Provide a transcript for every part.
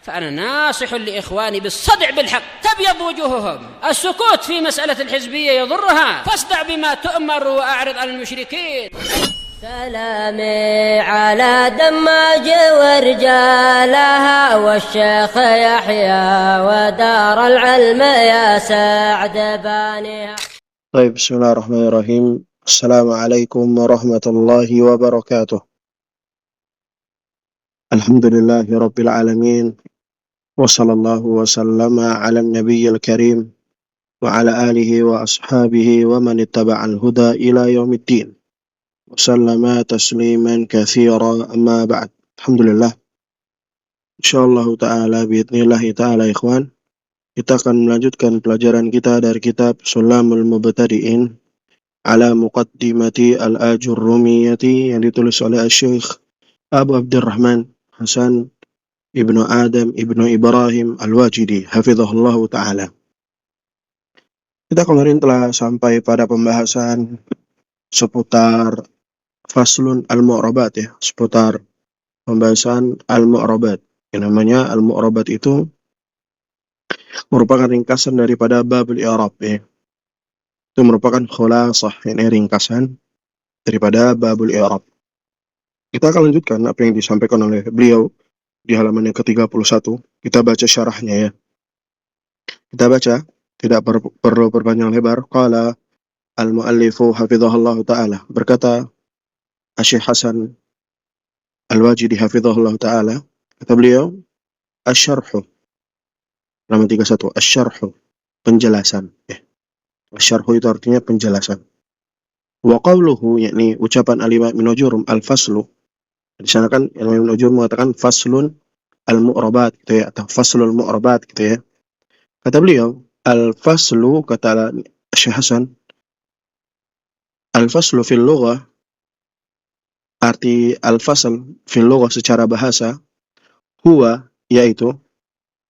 فأنا ناصح لإخواني بالصدع بالحق تبيض وجوههم. السكوت في مسألة الحزبية يضرها، فاصدع بما تؤمر وأعرض عن المشركين. سلامي على دماج ورجالها والشيخ يحيى ودار العلم يا سعد بانيها. طيب، بسم الله الرحمن الرحيم. السلام عليكم ورحمة الله وبركاته. الحمد لله رب العالمين، وصلى الله وسلم على النبي الكريم وعلى آله وأصحابه ومن اتبع الهدى إلى يوم الدين وسلم تسليما كثيرا. أما بعد. Alhamdulillah, insyaallah ta'ala biidznillah ta'ala ikhwan, kita akan melanjutkan pelajaran kita dari kitab Sulamul Mubtadi'in ala Muqaddimati al-Ajurrumiyati yang ditulis oleh Syekh Abu Abdurrahman Hasan Ibnu Adam Ibnu Ibrahim Al-Wajidi hafizahullahu ta'ala. Kita kemarin telah sampai pada pembahasan seputar Faslun Al-Mu'rabat, ya, seputar pembahasan Al-Mu'rabat. Yang namanya Al-Mu'rabat itu merupakan ringkasan daripada Babul I'rab, ya. Itu merupakan khulasah, ini ringkasan daripada Babul I'rab. Kita akan lanjutkan apa yang disampaikan oleh beliau di halaman yang ke-31. Kita baca syarahnya, ya. Kita baca, tidak perlu berpanjang lebar. Qala al-muallifu hafizahullahu ta'ala, berkata Syekh Hasan Al-Wajidi hafizahullahu ta'ala, kata beliau, asy-syarhu, halaman 31, asy-syarhu, penjelasan, ya. Asy-syarhu itu artinya penjelasan. Wa qawluhu, yakni ucapan al-Imam Ibnu Jurum, al-faslu. Di sana kan Imam Ibnu Jurum mengatakan faslun al-mu'rabat, gitu ya, atau faslul mu'rabat, gitu ya. Kata beliau, al-faslu, kata Syekh Hasan, al-faslu fil lughah, arti al-fasl fil lughah secara bahasa, huwa, yaitu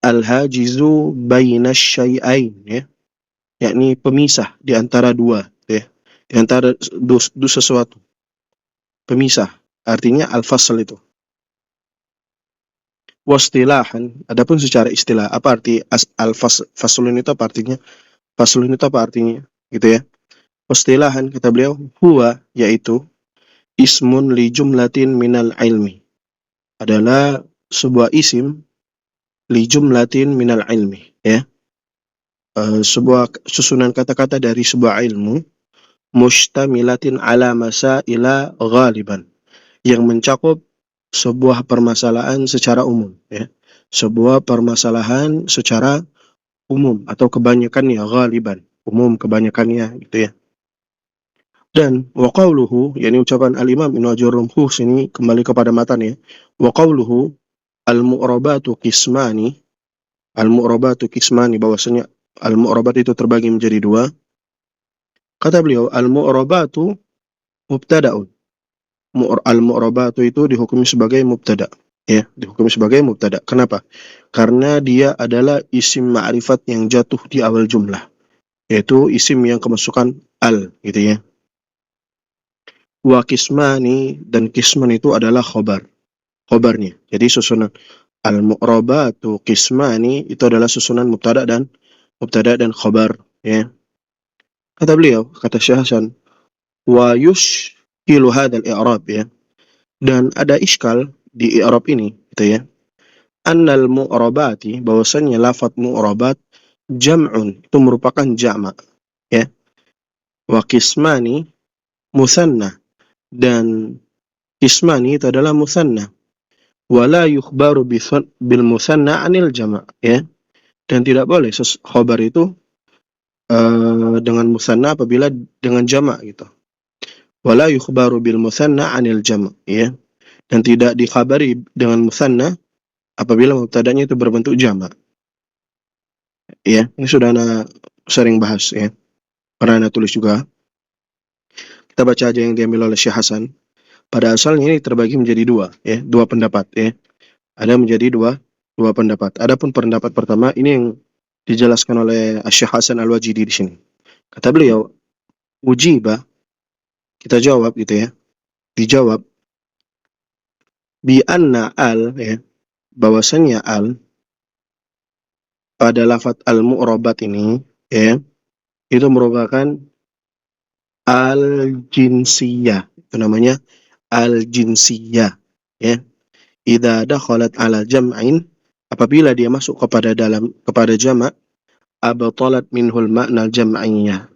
al-hajizu baina syai'ain, ya, yakni pemisah di antara dua, ya, di antara dua sesuatu. Pemisah, artinya al-fasl itu. Wastilahan, adapun secara istilah, apa arti al-faslun itu, apa artinya? Faslun itu apa artinya? Gitu ya. Wastilahan, kata beliau, huwa, yaitu ismun li jumlatin minal ilmi, adalah sebuah isim li jumlatin minal ilmi, ya. Sebuah susunan kata-kata dari sebuah ilmu, mustamilatin ala masaila ghaliban, yang mencakup sebuah permasalahan secara umum, ya. Sebuah permasalahan secara umum atau kebanyakannya, ghaliban, umum kebanyakannya, gitu ya. Dan wa qawluhu, yakni ucapan al-Imam Ibnu Jurum sini kembali kepada matan, ya. Wa qawluhu al-mu'rabatu qismani, al-mu'rabatu qismani, bahwasanya al-mu'rabat itu terbagi menjadi dua. Kata beliau, al-mu'rabatu mubtada'un. Al-mu'rabatu itu dihukumi sebagai mubtada', ya, dihukumi sebagai mubtada'. Kenapa? Karena dia adalah isim ma'rifat yang jatuh di awal jumlah, yaitu isim yang kemasukan al, gitu ya. Wa qismani, dan qisman itu adalah khobarnya. Jadi susunan al-mu'rabatu qismani itu adalah susunan mubtada dan khobar, ya. Kata beliau, kata Syekh Hasan, wa yushkilu hadzal i'rab, ya, dan ada iskal di i'rab ini, gitu ya. Annal mu'rabati, bahwasanya lafaz mu'rabat jam'un, itu merupakan jamak, ya. Wa qismani musanna, dan qismani itu adalah musanna. Wala yukhbaru bil musanna anil jama', ya. Dan tidak boleh khobar itu dengan musanna apabila dengan jama', gitu. Wala yukhbaru bil musanna anil jama', ya. Dan tidak dikhabari dengan musanna apabila mubtadanya itu berbentuk jama'. Ya, ini sudah ana sering bahas, ya. Pernah ana tulis juga. Kita baca aja yang diambil oleh Syekh Hasan. Pada asalnya ini terbagi menjadi dua, ya, dua pendapat, ya. Ada menjadi dua pendapat. Adapun pendapat pertama ini yang dijelaskan oleh Syekh Hasan Al-Wajidi di sini. Kata beliau, ujiba, kita jawab, gitu ya. Dijawab bi anna al, ya, bahwasanya al pada lafadz al-mu'robat ini, ya, itu merupakan al-jinsiyah. Itu namanya al-jinsiyah, ya. Idza dakhalat ala jam'in, apabila dia masuk kepada jamak, abtalat minhul makna jam'iyah,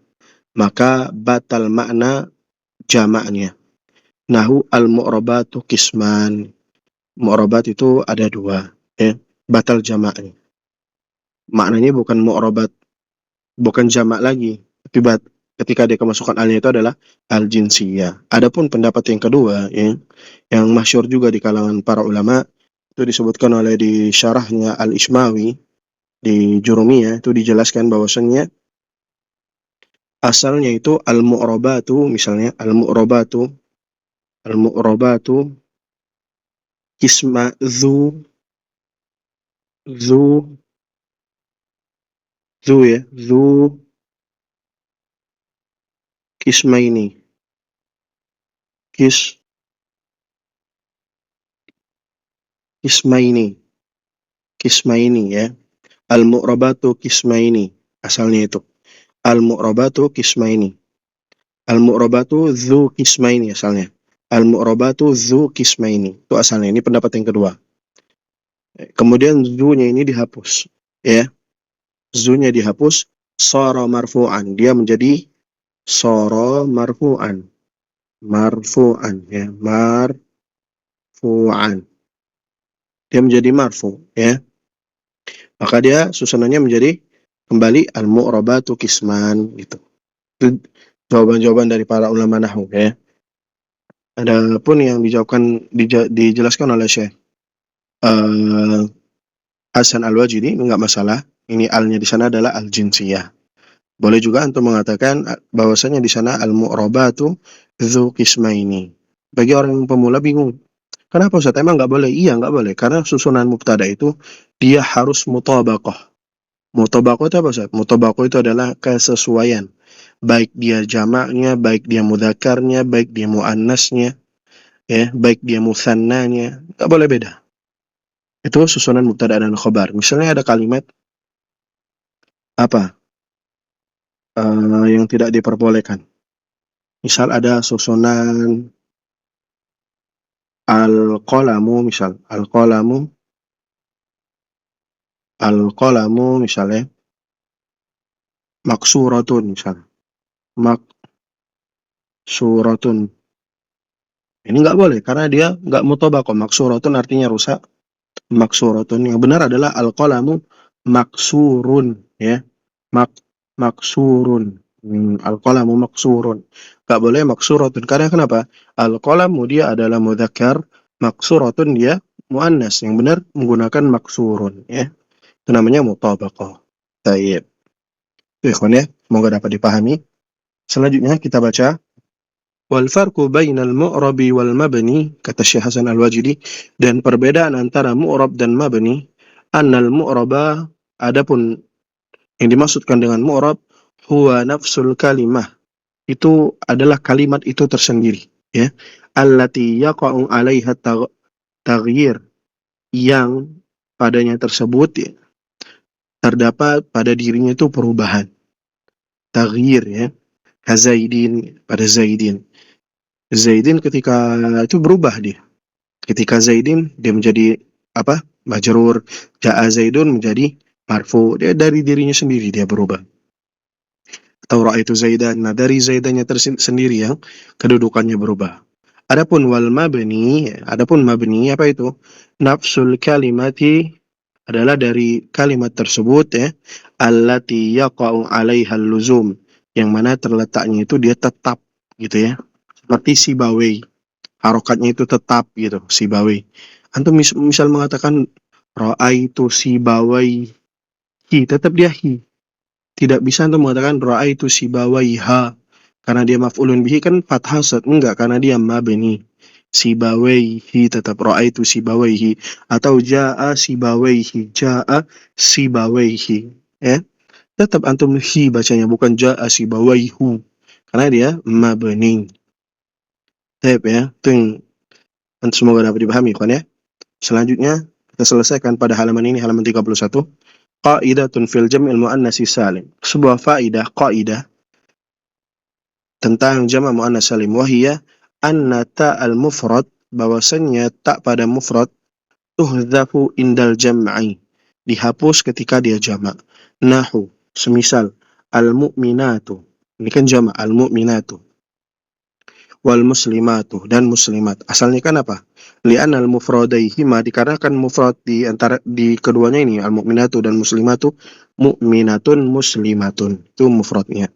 maka batal makna jamaknya. Nahu al-mu'rabatu qisman. Mu'rabat itu ada dua, ya. Batal jamaknya. Maknanya bukan mu'rabat, bukan jamak lagi, tapi ketika dia kemasukan alnya itu adalah al-jinsiyah. Adapun pendapat yang kedua, ya, yang masyhur juga di kalangan para ulama, itu disebutkan oleh di syarahnya Al-Ishmawi di Jurumiyah, itu dijelaskan bahwasannya asalnya itu al-mu'rabatu, misalnya al-mu'rabatu kisma zu ya, zu kismaini, kismaini, kismaini, ya. Al-mu'rabatu kismaini, asalnya itu al-mu'rabatu kismaini. Al-mu'rabatu dzu kismaini asalnya. Al-mu'rabatu dzu kismaini. Itu asalnya. Ini pendapat yang kedua. Kemudian dzu-nya ini dihapus, ya. Dzu-nya dihapus, shara marfu'an. Dia menjadi shara marfu'an. Marfu'an, ya. Marfu'an. Dia menjadi marfu, ya. Maka dia susunannya menjadi kembali al-mu'rabatu kisman, gitu. Itu jawaban-jawaban dari para ulama nahwu, ya. Adapun yang dijelaskan oleh Syekh Hasan Al-Wajidi, enggak masalah. Ini alnya di sana adalah al-jinsiyah. Boleh juga untuk mengatakan bahwasanya di sana al-mu'rabatu dzu qismaini. Bagi orang yang pemula bingung, kenapa Ustaz? Emang enggak boleh? Iya, enggak boleh. Karena susunan mubtada itu dia harus mutabaqah. Mutabaqah itu apa Ustaz? Mutabaqah itu adalah kesesuaian. Baik dia jamaknya, baik dia mudzakarnya, baik dia muannasnya, ya, baik dia musannanya, enggak boleh beda. Itu susunan mubtada dan khobar. Misalnya ada kalimat apa yang tidak diperbolehkan. Misal ada susunan al-qalamu, misal al-qalamu misalnya maksuratun, misal maksuratun. Ini nggak boleh karena dia nggak mutabaqah. Maksuratun artinya rusak. Maksuratun yang benar adalah al-qalamu maksurun, ya. Maksurun. Al-qalamu maksurun. Gak boleh maksuratun. Karena kenapa? Al-qalamu dia adalah mudzakkar, maksuratun dia muannas. Yang benar menggunakan maksurun, ya. Itu namanya mutabaqah. Baik. Itu ikhwan, ya. Semoga dapat dipahami. Selanjutnya kita baca wal farqu bainal mu'rabi wal mabni, kata Syekh Hasan Al-Wajidi, dan perbedaan antara mu'rab dan mabni, annal mu'raba, adapun yang dimaksudkan dengan mu'rab, huwa nafsul kalimah, itu adalah kalimat itu tersendiri, ya. Allati yaqa'u 'alaiha taghyir, yang padanya tersebut, ya, terdapat pada dirinya itu perubahan. Taghyir, ya. Kazaidin, pada Zaidin. Zaidin ketika itu berubah dia. Ketika Zaidin dia menjadi apa? Majrur. Ja'a Zaidun menjadi marfu. Dia dari dirinya sendiri dia berubah. Atau ra'aitu Zaidan. Nah, dari Zaidannya sendiri yang kedudukannya berubah. Adapun mabni apa itu? Nafsul kalimati adalah dari kalimat tersebut, ya. Allati yaqa'u 'alaiha al-luzum, yang mana terletaknya itu dia tetap, gitu, ya. Seperti sibawai, harokatnya itu tetap, gitu, sibawai. Antum misal mengatakan ra'aitu sibawai hi, tetap dia hi. Tidak bisa antum mengatakan ra'aitu sibawaiha karena dia maf'ulun bihi, kan fathah, enggak, karena dia mabni. Sibawaihi tetap ra'aitu sibawaihi, atau ja'a sibawaihi, ya. Tetap antum hi bacanya, bukan ja'a sibawaihu, karena dia mabni. Baik, ya. Itu yang semoga dapat dipahami, kan, ya. Selanjutnya kita selesaikan pada halaman ini, halaman 31. Qaidatun fil jam'il muannats salim. Sebuah kaidah tentang jamak muannas salim, wahiyya anna ta'al mufrad, bahwasannya tak pada mufrad, tuhdzafu indal jam'i, dihapus ketika dia jamak. Nahu, semisal al-mu'minatu, ini kan jamak, al-mu'minatu, wal muslimatu, dan muslimat. Asalnya kan apa? Li'anna al-mufradaihima, dikarenakan mufrad di antara di keduanya ini, al-mu'minatu dan muslimatu, mu'minatun muslimatun, itu mufradnya.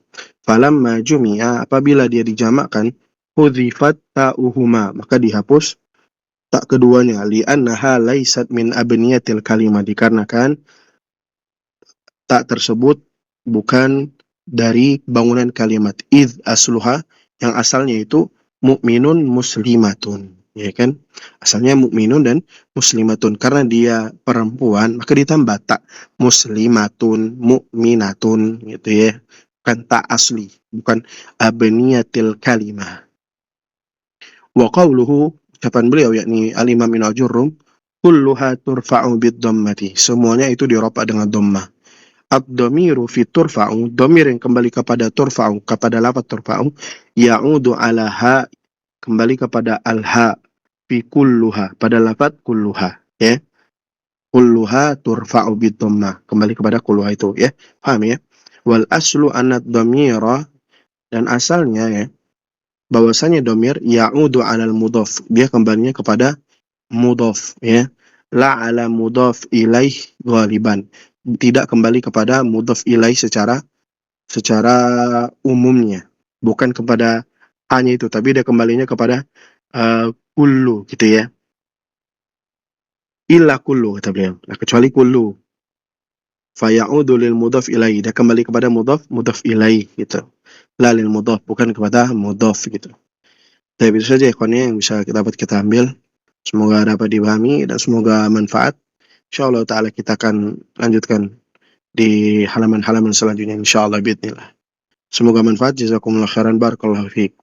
Falamma jumi'a, apabila dia dijamakkan, hudzifat ta'uhuma, maka dihapus tak keduanya. Li'annaha laysat min abniyatil kalimah, dikarenakan tak tersebut bukan dari bangunan kalimat. Idz asluha, yang asalnya itu mukminun muslimatun, ya kan? Asalnya mukminun dan muslimatun, karena dia perempuan maka ditambah tak, muslimatun, mukminatun, gitu ya. Bukan tak asli, bukan abniyatil kalimah. Wa qawluhu, ucapan beliau yakni al-Imam Ibnu Ajurrum, kulluha turfa'u bid-dhammati, semuanya itu diropa dengan dhammah. Ad-dhamiru fi turfa'u, dhamir yang kembali kepada turfa'u, kepada lafaz turfa'u, ya'udu ala ha, kembali kepada al-ha, fi kulluha, pada lafaz kulluha, ya. Kulluha turfa'u bid-dhammah, kembali kepada kulluha itu, ya. Paham ya? Wal aslu anad dhamira, dan asalnya ya, bahwasanya dhamir ya'udu 'alal mudhaf, dia kembalinya kepada mudhaf, ya. La 'ala mudhaf ilaih ghaliban, tidak kembali kepada mudhaf ilaih secara umumnya, bukan kepada hanya itu, tapi dia kembalinya kepada kullu, gitu ya. Illa kullu, kata beliau, nah, kecuali kullu, faya'udu lil mudhaf ilaih, dia kembali kepada mudhaf ilaih, gitu. La lil mudhaf, bukan kepada mudhaf, gitu. Tapi itu saja ikhwannya yang bisa dapat kita ambil. Semoga dapat dipahami dan semoga manfaat. Insyaallah ta'ala kita akan lanjutkan di halaman-halaman selanjutnya insyaallah biidznillah. Semoga manfaat. Jazakumullah khairan, barakallahu fiik.